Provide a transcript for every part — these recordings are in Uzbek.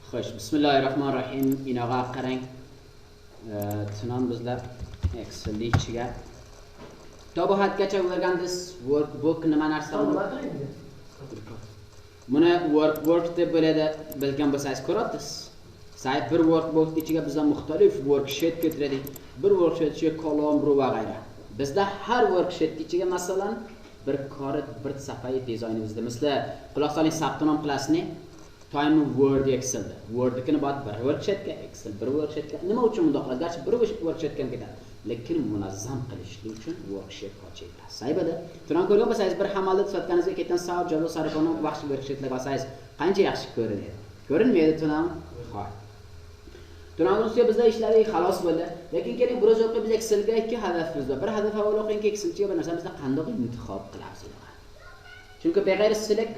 Xo'sh, bismillahirrohmanirrohim. Inoga qarang. Tunan bizlar Excel ichiga to'bahatgacha o'rgandingiz. Workbook nima narsa? Buni workbook deb bo'ladi, bilgan bo'lsangiz ko'rasiz. Sayt bir workbook ichiga bizlar muxtalif worksheet keltirdik. Bir worksheet ichiga kolon, row va g'ayra. Bizda har worksheet ichiga masalan bir kori, bir safhai dizaynimizda. Masalan, quloq soling, sabtonom qilasizmi? Time Word Excel. Word'ni ba'd bir worksheetga, Excel bir worksheetga. Nima uchun bunday qiladi? Garchi bir worksheetga ketadi, lekin munazzam qilishlik uchun worksheet ochiladi. Saybada. Turan ko'rgan bo'lsangiz, bir hamalda tutganingizga ketgan savol javob sarfona vaqt worksheetlar bo'lsangiz, qancha yaxshi ko'rinadi. Ko'rinmaydi turan. Xo'p. Turan ustiga bizda ishladik, xalos bo'ldi. Lekin keling biroz o'qib biz Excelga ikki hadafimiz bor. Bir hadaf avval o'qing, Excelga bir narsa bizda qanday intihob qilasiz. Chunki beg'ayr select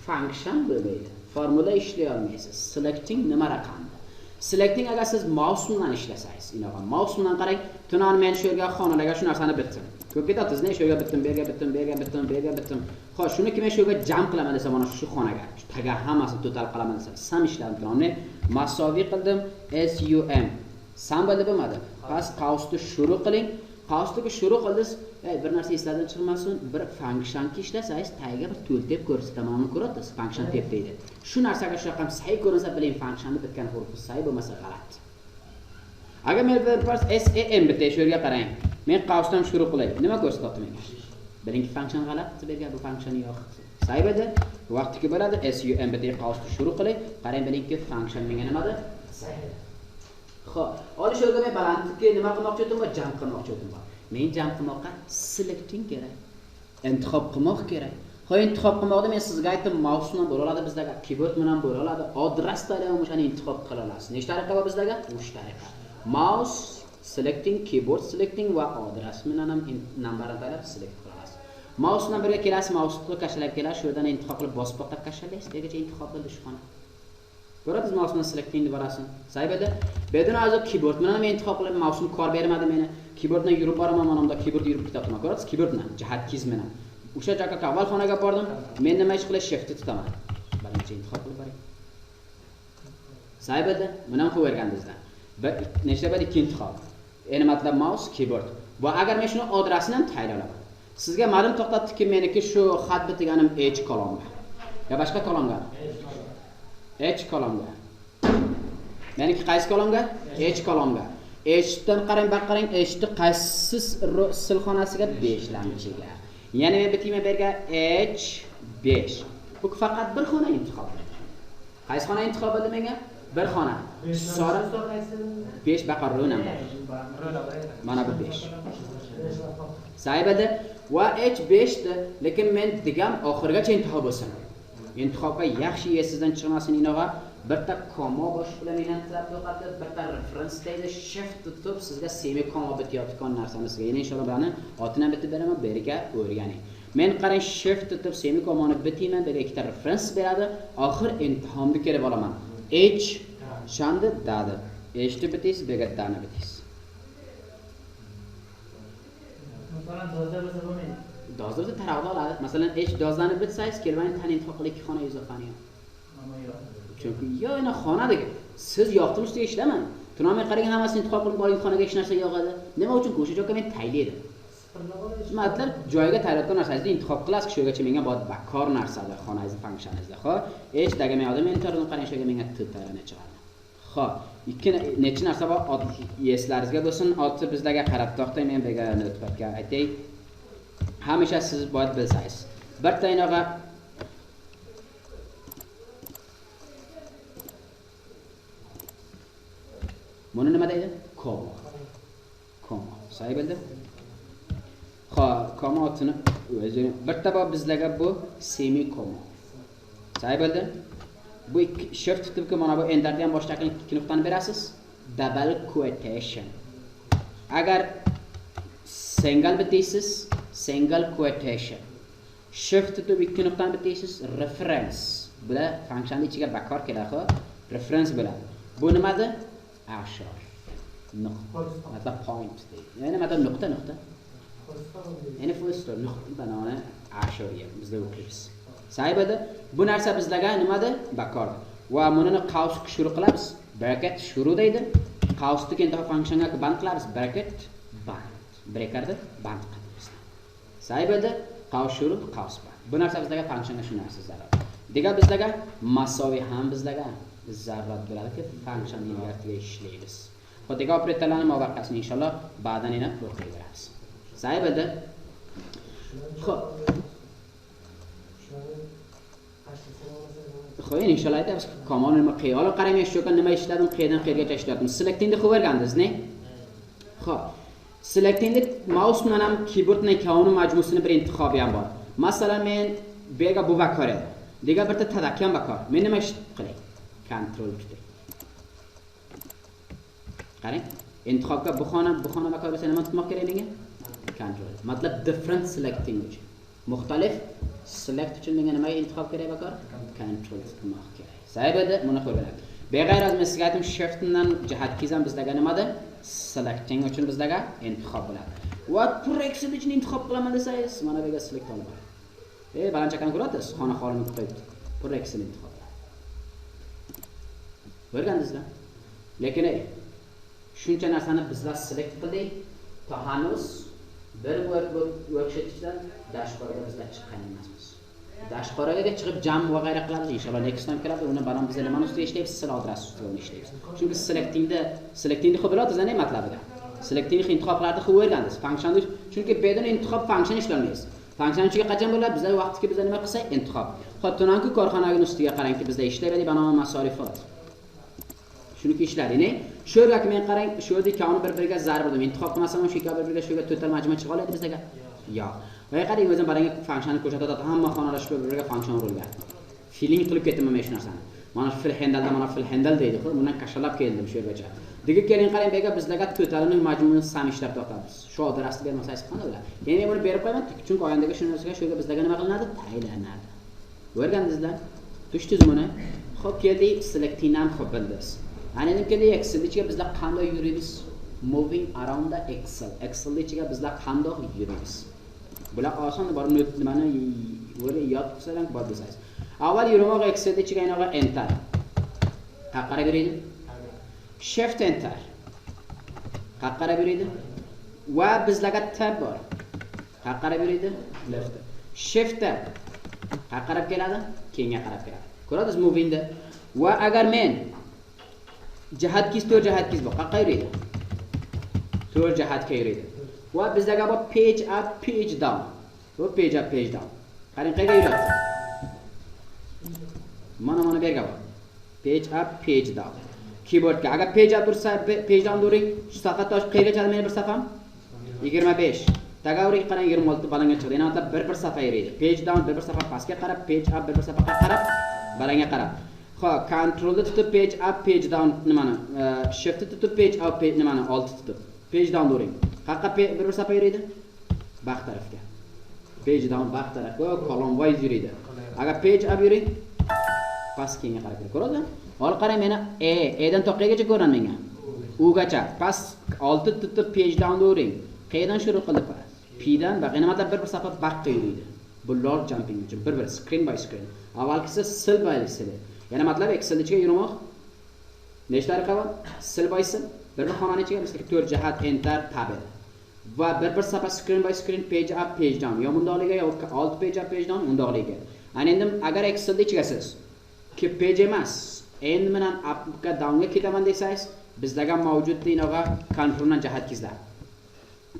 function bo'lmaydi. Formula ishlay olmaysiz. Selecting nima raqamda? Selecting agar siz mouse bilan ishlasangiz, inoga mouse bilan qarang, tunan men shu yerga xonalarga shu narsani bitdim. Ko'p ketatizmi? Shu yerga bitdim, bu yerga bitdim, bu yerga bitdim, bu yerga bitdim. Xo'sh, shuni kim shu yerga jam qilaman desa, mana shu xonaga, shu taga hammasini total qilaman desa, sam ishladim turanni masoviy qildim, sum. Sam bo'ldi bo'lmadi. Past qavsni shuru qiling. Qavsdagi shuru qildingiz, bir narsa eslardan chiqmasin, bir function ishlasangiz, tagiga bir to'l deb ko'rsatamanmi ko'rasiz, function deb deydi. Shu narsaga shu raqam say ko'rinsa, biling functionni bitgan hurfi say bo'lmasa g'alati. Agar men bir sam bitay, shu yerga qarang. Men qavsdan shuru qilay. Nima ko'rsatyapti menga? Bilingki function g'alati, bergan bu function yo'q. Say bo'ldi. Vaqtiga bo'ladi, sum bitay qavsni shuru qilay. Qarang, bilingki function menga nimada? Say. Xo'p, olish yo'lga men balandlikka nima qilmoqchi edim va jam qilmoqchi edim. Men jam qilmoqqa selecting kerak. Intihob qilmoq kerak. Xo'p, intihob qilmoqda men sizga aytdim, mouse bilan bo'la oladi, bizdaga keyboard bilan bo'la oladi, adres bilan o'shani intihob qila olasiz. Nechta tariqa bor bizdaga? 3 tariqa. Mouse selecting, keyboard selecting va adres bilan ham numberni tanlab select qila olasiz. Mouse bilan birga kelasiz, mouse-ni kashalab kelasiz, shu yerdan intihob qilib bosib to'xtab kashalaysiz, degacha intihob qilib ishxona. Ko'rasiz, mouse bilan selecting deb borasan. Saybada. Bedun hozir keyboard bilan men intihob qilib mouse-ni kor bermadi meni. Keyboard bilan yurib boraman, mana bunda keyboard yurib ketyapman. Ko'rasiz, keyboard bilan jihat keys bilan. O'sha joyga avval xonaga bordim. Men nima ish qilish shift tutaman. Birinchi intihob qilib boring. Saybada, mana bu o'rgandingizda. Nechta bor ikki intihob. Endi matlab mouse, keyboard. Va agar men shuni adresini ham tayyorlaman. Sizga ma'lum to'xtatdiki, meniki shu xat bitganim H kolonga. Ya boshqa kolonga. H kolonga. Meniki qaysi kolonga? H kolonga. H'dan qarang, bak qarang, H'ni qaysi silxonasiga 5-lamchiga. Ya'ni men bitime berga H5. Bu faqat bir xona intihob. Qaysi xona intihob bo'ldi menga? Bir xona. Sonra 5 baqar ro'nam. Mana bu 5. Saybada va H5 da, lekin men digam oxirigacha intihob bo'lsin. Intihobga yaxshi esizdan chiqmasin inoga. Bitta koma bosh bilan menantirab yo'qotib, bitta reference deydi, shift tutib sizga semikoma bitayotgan narsani sizga yana inshaalloh buni otini bitib beraman, beriga o'rganing. Men qarang shift tutib semikomani bitayman, beriga ikkita reference beradi, oxir intihomni kelib olaman. H shanda dadi. H'ni bitaysiz, beriga dani bitaysiz. Dozda tarafda oladi. Masalan, H dozlarni bitsangiz, kelmang tan intihob qilib ikki xona izofani yo'q. Chunki yo'qna xonadagi siz yoqtirib ustiga ishlamang. Tunomen qarang, hammasini intihob qilib boring, xonaga hech narsa yo'qadi. Nima uchun o'sha joyga men taylaydim? Matlab joyiga tayyorlatgan narsangizni intihob qilasiz, shu yergacha menga bakor narsalar xonangizni funksiyangizda. Xo'p, hech daga men odam enterni qarang, shu yerga menga t tayyorlanib chiqadi. Xo'p, ikki necha narsa bor, eslaringizga bo'lsin, otni bizlarga qarab to'xtang, men berga notepad aytay. Hamisha siz bo'yat bilsangiz. Bir tayinoga buni nima deydi? Koma. Koma. Say bildi? Xo'p, koma otini o'zi bitta bor bizlarga bu semikoma. Say bildi? Bu shift tutibki, mana bu enterdan boshlagan ikki nuqtani berasiz. Double quotation. Agar single bitaysiz, single quotation. Shift tutib ikki nuqtani bitaysiz, reference. Bular funksionni ichiga bakor keladi, reference bo'ladi. Bu nimada? Ashar. Nuqta. Matlab point deydi. Ya'ni matlab nuqta. Ya'ni full stop nuqta banona ashar bizda o'qiymiz. Saybada bu narsa bizlarga nimada? Bakor. va buni qavs shuru qilamiz. Bracket shuru deydi. Qavsni keyin funksiyonga band qilamiz. Bracket band. Brackerni band qilamiz. Saybada qavs shuru qavs band. Bu narsa bizga funksiyonga shu narsa zarur. Degan bizga masoviy ham bizga zarurat bo'ladiki, function invertiga ishlaymiz. Xudoga operatorlarning muvaffaqiyatini inshaalloh ba'dan yana o'qiyveramiz. Saybada xo'p. Xo'p, inshaalloh aytamiz. Kamol nima qiyoli qarang, shu nima ishladim, qayerdan qayergacha ishladim. Selectingni qilib o'rgandingiz-ne? Xo'p. Selectingni mouse bilan ham keyboard bilan ikkovini majmuasini bir intihobi ham bor. Masalan, men bu yerga bu bakor edi. Dega bitta tadakan bakor. Men nima ish qilay? Control tutay. Qarang, intihobga bu xona bakor bo'lsa nima tutmoq kerak menga? Control. Matlab different selecting uchun. Muxtalif select uchun menga nima intihob kerak bakor? Control tutmoq kerak. Saybada buni qo'yiladi. Beg'ayr az men sizga aytdim, shift bilan jihat kizam bizdaga nimada? Selecting uchun bizdaga intihob bo'ladi. Va proxy uchun intihob qilaman desangiz, mana bu yerga select olib bor. Balanchakani ko'rasiz, xona holini qo'yibdi. Proxy intihob. O'rgandingizlar? Lekin shuncha narsani bizlar select qildik, to hanuz bir worksheet ichidan dashboardga bizlar chiqqan emasmiz. Dashboardga chiqib jam va g'ayra qilamiz inshaalloh. Next time keladi, uni banan biz nima ustida ishlaymiz, sizlar adresi ustida ishlaymiz. Chunki selectingni qilib olasiz, nima matlabiga? Selectingni intihoblarni qilib o'rgandingiz. Function chunki bedon intihob function ishlaymiz. Function uchun qachon bo'ladi? Bizlar vaqtga bizlar nima qilsak, intihob. Xotinanku korxonaning ustiga qarangki, bizda ishlayveradi, banan masorifot. Shuniki ishladingmi? Shu yerga men qarang, shu yerda ikkoni bir-biriga zarb bo'ldim. Intihob qilmasam, shu ikki bir-biriga shuga to'tal majmua chiqa oladi bizga. Yo'q. Va qarang, o'zim baranga funksionni ko'rsatadi, hamma xonalar shu bir-biriga funksiyon urilgan. Feeling qilib ketdim men shu narsani. Mana fill handle mana fill handle deydi, bundan kashalab keldim shu yergacha. Dega keling qarang, bega bizlarga to'talining majmuasini sam ishlab topamiz. Shu adresni bermasangiz qanday bo'ladi? Men buni berib qo'yaman, chunki oyandagi shu narsaga shuga bizlarga nima qilinadi? Tayinlanadi. O'rgandingizlar? Tushdingiz buni? Xo'p, keldik, selecting ham qilib bildingiz. Ana endi Excel ichiga bizlar qanday yuramiz? Moving around the Excel. Excel ichiga bizlar qanday yuramiz? Bular oson, bor nimani yod qilsang bor desangiz. Avval yurmoq Excel ichiga inoga enter. Qaqqara beradi. Shift enter. Qaqqara beradi. Va bizlarga tab bor. Qaqqara beradi. Left. Shift tab. Qaqqarab keladi, keyinga qarab keladi. Ko'radingiz movingda. Va agar men jihat kiz to'rt jihat kiz bor. Qayerga yuradi? To'rt jihatga yuradi. Va bizlarga bor page up, page down. Bu page up, page down. Qarang qayerga yuradi? Mana bu yerga bor. Page up, page down. Keyboardga agar page up tursa, page down turing. Shu safa tosh qayergacha meni bir safam? 25. Tagavring qarang 26 balanga chiqdi. Yana bir safa yuradi. Page down bir safa pastga qarab, page up bir safa qarab, balanga qarab. Xo'p, control tutib page up, page down nimani? Shift tutib page up, page nimani? Alt tutib. Page down turing. Qayerga bir safa yuradi? Back tarafga. Page down back tarafga column wise yuradi. Agar page up yuring, pastga qarab ko'radingizmi? Ol qarang meni dan toqqagacha ko'ran menga. Ugacha past olti tutib page down turing. Qayerdan shuru qilib P dan baqa nima bir safa backga yuradi. Bu lord jumping uchun bir screen by screen. Avvalgisi sil by sil. Yana matlab Excel ichiga yurmoq. Nechta tariqa bor? Sil by sil. Bir xonani ichiga masalan 4 jihat enter tab. Va bir safa screen by screen page up page down. Yo bundoqliga yo alt page up page down bundoqliga. Ana endi agar Excel ichigasiz ki page emas, endi bilan upga downga ketaman desangiz, bizlarga mavjud dinoga controldan jihat kizlar.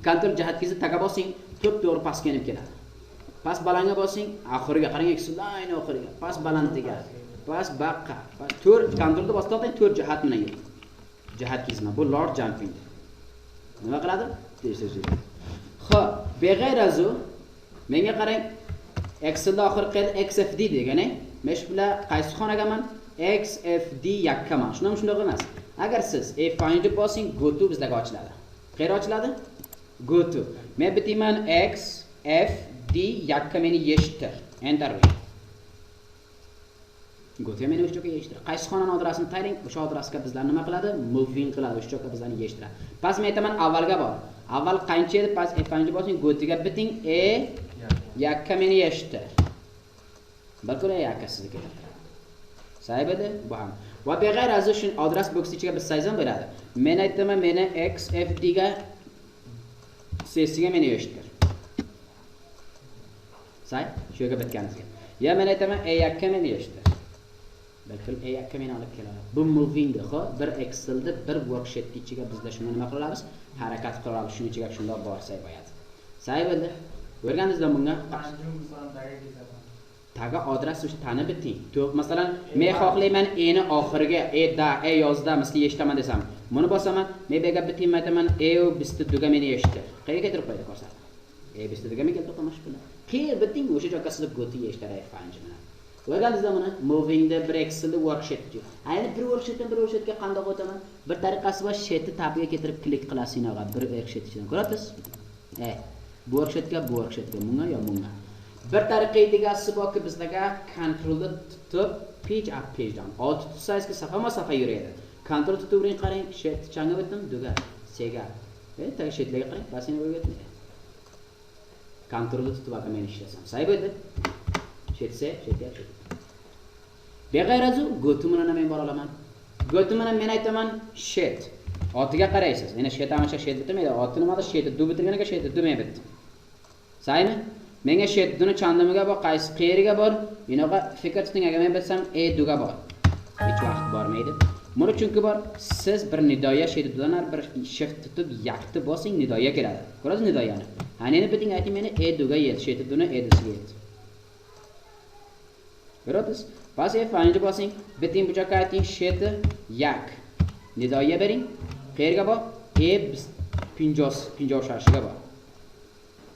Control jihat kizni taga bosing, to'g'ri pastga kelib keladi. Past balanga bosing, oxiriga qarang Excel ayni oxiriga. Past balandiga. Past baqqa. To'rt controlda bosib to'rt jihat bilan yur. Jihat kizma. Bu lord jumping. Nima qiladi? Xo'p, beg'ayr azu menga qarang Excelda oxir qilib XFD degani, men shu bilan qaysi xonagaman? XFD yakkaman. Shunday emas. Agar siz find bosing go to bizlarga ochiladi. Qayerga ochiladi? Go to. Men bitiman XFD yakka meni yeshtir. Enter. Go to meni o'sha joyga yeshtir. Qaysi xonani adresini tayring, o'sha adresga bizlar nima qiladi? Moving qiladi, o'sha joyga bizlarni yeshtiradi. Pas men aytaman avvalga bor. Avval qancha edi? Pas find bosing go to ga biting yakka meni yeshtir. Balko'ra yakka sizga keladi. Sahib edi bu ham. Va beg'ayr az shu adres box ichiga biz sayzam bo'ladi. Men aytaman, meni xfd ga sesiga meni yo'shtir. Say, shu yerga bitganizga. Ya men aytaman, yakka meni yo'shtir. Balkim yakka meni olib keladi. Bu moving ho, bir Excelda, bir worksheet ichiga bizda shuni nima qilamiz? Harakat qilamiz, shuning ichiga shunday borsak bo'ladi. Sahib edi. O'rganingizlar bunga. Taga adres o'sha tanib biting. Masalan, men xohlayman eni oxiriga yozda misli eshitaman desam, buni bosaman, men bega biting aytaman, bisti duga meni eshitdi. Qayerga keltirib qo'ydi ko'rsatib. Bisti duga men keltirib qo'ymash bilan. Qayer biting o'sha joyga sizlar go'ti eshitaray fanjini. O'rganingizlar buni movingda bir Excelda worksheet. Ayni bir worksheetdan bir worksheetga qanday o'taman? Bir tariqasi bor, sheetni tabga keltirib klik qilasiz inoga bir worksheet ichidan. Ko'rasiz? Bu worksheetga bunga yo bunga. Bir tariqaydagisi borki bizdaga controlni tutib page up page down. Alt tutsangiz safa yuradi. Control tutib o'ring qarang, sheet changib o'tdim, duga, sega. Tag sheetlarga qarang, basini o'rgatmaydi. Controlni tutib aka men ishlasam. Sahib edi. Sheet. Beg'ayrazu go-to bilan men bora olaman. Go-to bilan men aytaman sheet. Otiga qaraysiz. Yana sheet amacha sheet bitmaydi. Oti nimada sheet du bitirganiga sheet du men bitdi. Sahibmi? Menga sheetni chandimiga bor, qaysi qayeriga bor? Inoga fikr tuting, agar men bilsam duga bor. Hech vaqt bormaydi. Buni chunki bor, siz bir nidoya sheetdan bir shift tutib yakni bosing, nidoya keladi. Ko'rasiz nidoyani? Haneni biting ayting meni duga yet, sheetni disiga yet. Ko'rasiz? Bas F5 bosing, biting bu joyga ayting sheet yak. Nidoya bering. Qayerga bor? 50 shashiga bor.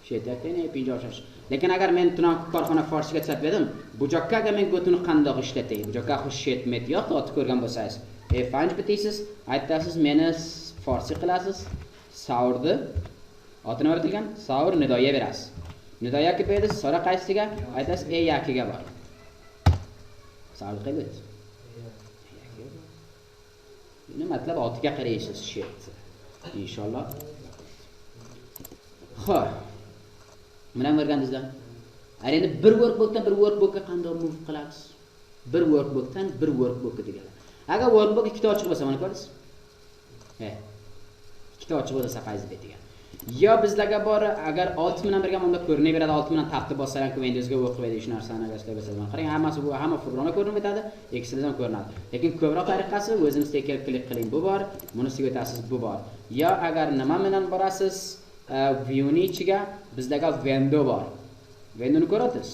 Sheet yakni 50 shash. Lekin agar men tunan korxona forsga chap berdim, bu joyga agar men go'tini qandoq ishlatay? Bu joyga sheet met yo'q, ot ko'rgan bo'lsangiz, F5 bitasiz, aytasiz meni forsi qilasiz, saurni otini o'rtilgan, saur nidoya berasiz. Nidoya kelib berdi, so'ra qaysiga? Aytasiz yakiga bor. Saur qilib. Nima matlab otiga qaraysiz sheet. Inshaalloh. Xo'p. Mana o'rgandingizlar. Endi bir workbookdan bir workbookga qanday move qilamiz? Bir workbookdan bir workbookga deganlar. Agar workbook ikkita ochiq bo'lsa, mana ko'rasiz? Ikkita ochiq bo'lsa safayz degan. Yo bizlarga bor, agar 6 bilan birga bunda ko'rinaveradi, 6 bilan tapni bossalar ku Windowsga o'qib beradi shu narsani agar sizlar bilsangiz. Qarang, hammasi bu hamma furg'ona ko'rinib ketadi, Excel'dan ko'rinadi. Lekin ko'proq tariqasi o'zingizga kelib klik qiling, bu bor, bunisiga o'tasiz, bu bor. Yo agar nima bilan borasiz, view'ning ichiga bizdaga window bor. Windowni ko'rasiz?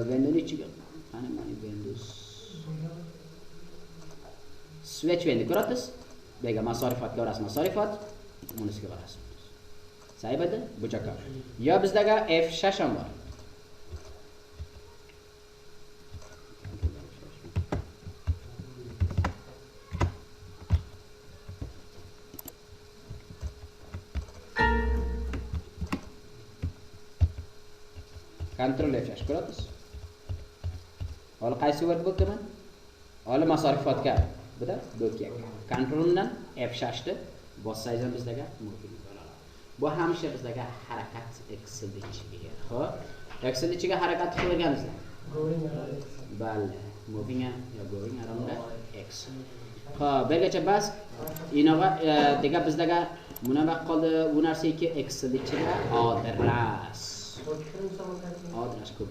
Windowning ichiga mana Windows switch window ko'rasiz? Bega masorifotga borasiz, masorifot bunisiga borasiz. Sahib edi? Bu joyga. Yo bizdaga F6 ham bor. Control F6 ko'rasiz? Hali qaysi workbook deman? Hali masorifotga. Buda bo'kyak. Controldan F6 ni bossangiz ham bizdaga moving bo'ladi. Bu hamisha bizdaga harakat Excel ichiga. Xo'p, Excel ichiga harakat qilganingizlar. Bali, moving ya going around X. Xo'p, birgacha bas inoga degan bizdaga bunaqa qoldi, bu narsaki Excel ichiga adres ko'p.